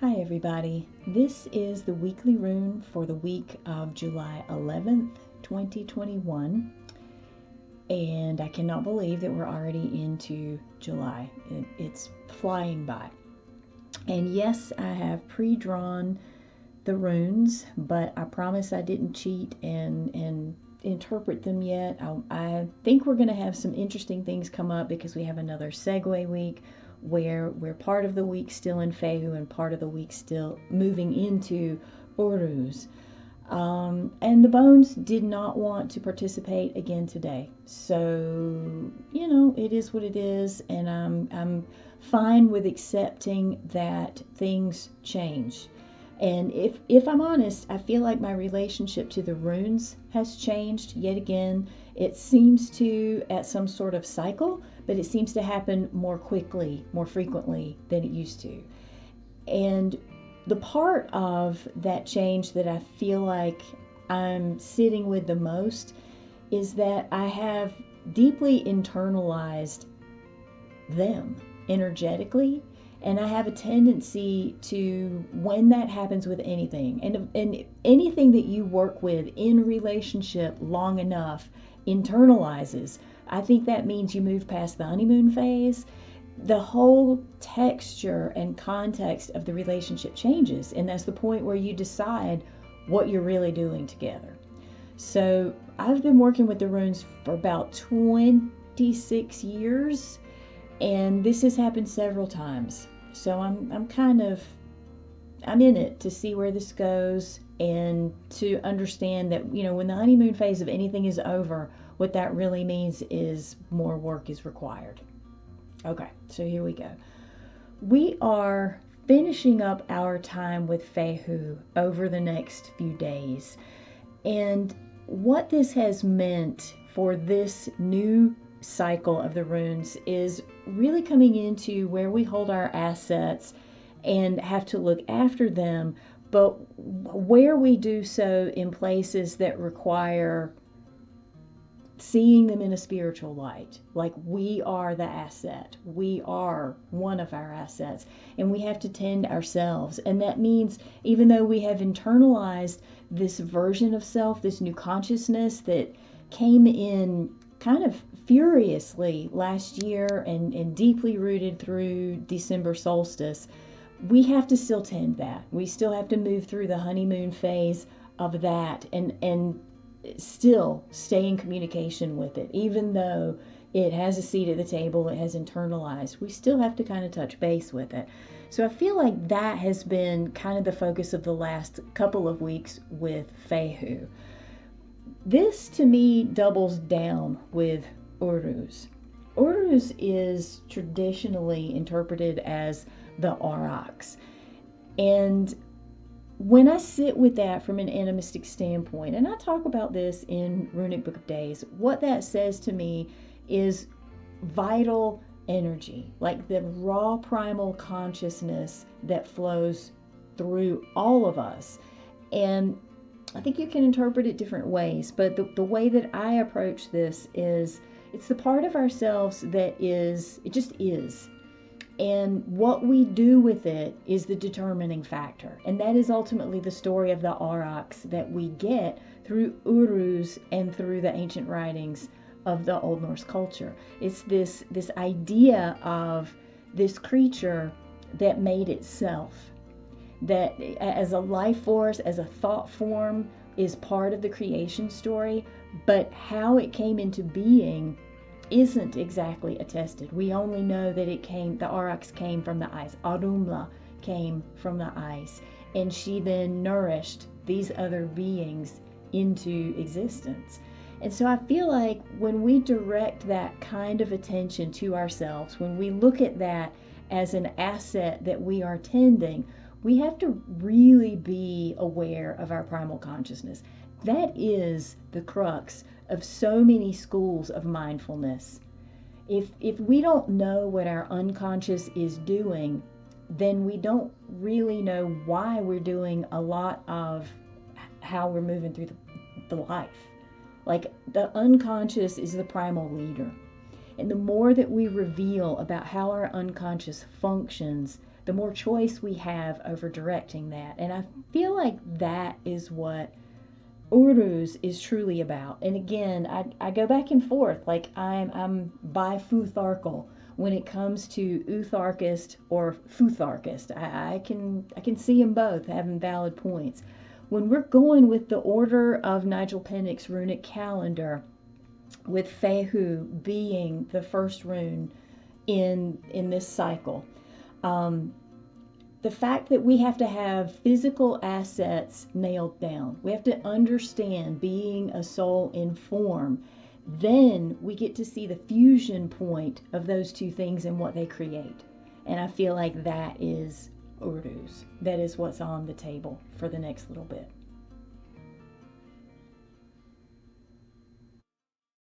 Hi everybody, this is the weekly rune for the week of July 11th, 2021, and I cannot believe that we're already into July. It's flying by. And yes, I have pre-drawn the runes, but I promise I didn't cheat and interpret them yet. I think we're going to have some interesting things come up because we have another segue week where we're part of the week still in Fehu and part of the week still moving into Uruz. And the bones did not want to participate again today. So, it is what it is, and I'm fine with accepting that things change. And if I'm honest, I feel like my relationship to the runes has changed yet again. It seems to at some sort of cycle, but it seems to happen more quickly, more frequently than it used to. And the part of that change that I feel like I'm sitting with the most is that I have deeply internalized them energetically. And I have a tendency to, when that happens with anything, and anything that you work with in relationship long enough internalizes, I think that means you move past the honeymoon phase. The whole texture and context of the relationship changes, and that's the point where you decide what you're really doing together. So I've been working with the runes for about 26 years. And this has happened several times. So I'm in it to see where this goes and to understand that, when the honeymoon phase of anything is over, what that really means is more work is required. Okay, so here we go. We are finishing up our time with Fehu over the next few days. And what this has meant for this new cycle of the runes is really coming into where we hold our assets and have to look after them, but where we do so in places that require seeing them in a spiritual light. Like, we are the asset. We are one of our assets, and we have to tend ourselves. And that means even though we have internalized this version of self, this new consciousness that came in kind of furiously last year and deeply rooted through December solstice, we have to still tend that. We still have to move through the honeymoon phase of that and still stay in communication with it. Even though it has a seat at the table, it has internalized, we still have to kind of touch base with it. So I feel like that has been kind of the focus of the last couple of weeks with Fehu. This to me doubles down with Uruz. Uruz is traditionally interpreted as the aurochs. And when I sit with that from an animistic standpoint, and I talk about this in Runic Book of Days, what that says to me is vital energy, like the raw primal consciousness that flows through all of us. And I think you can interpret it different ways, but the way that I approach this is it's the part of ourselves that it just is. And what we do with it is the determining factor. And that is ultimately the story of the aurochs that we get through Uruz and through the ancient writings of the Old Norse culture. It's this idea of this creature that made itself, that as a life force, as a thought form, is part of the creation story, but how it came into being isn't exactly attested. We only know that the aurochs came from the ice. Arumla came from the ice, and she then nourished these other beings into existence. And so I feel like when we direct that kind of attention to ourselves, when we look at that as an asset that we are tending, we have to really be aware of our primal consciousness. That is the crux of so many schools of mindfulness. If we don't know what our unconscious is doing, then we don't really know why we're doing a lot of how we're moving through the life. Like, the unconscious is the primal leader. And the more that we reveal about how our unconscious functions, the more choice we have over directing that. And I feel like that is what Uruz is truly about. And again, I go back and forth. Like I'm by Futharkal when it comes to Utharkist or Futharkist. I can see them both having valid points. When we're going with the order of Nigel Pennick's runic calendar, with Fehu being the first rune in this cycle, the fact that we have to have physical assets nailed down, we have to understand being a soul in form, then we get to see the fusion point of those two things and what they create. And I feel like that is Uruz. That is what's on the table for the next little bit.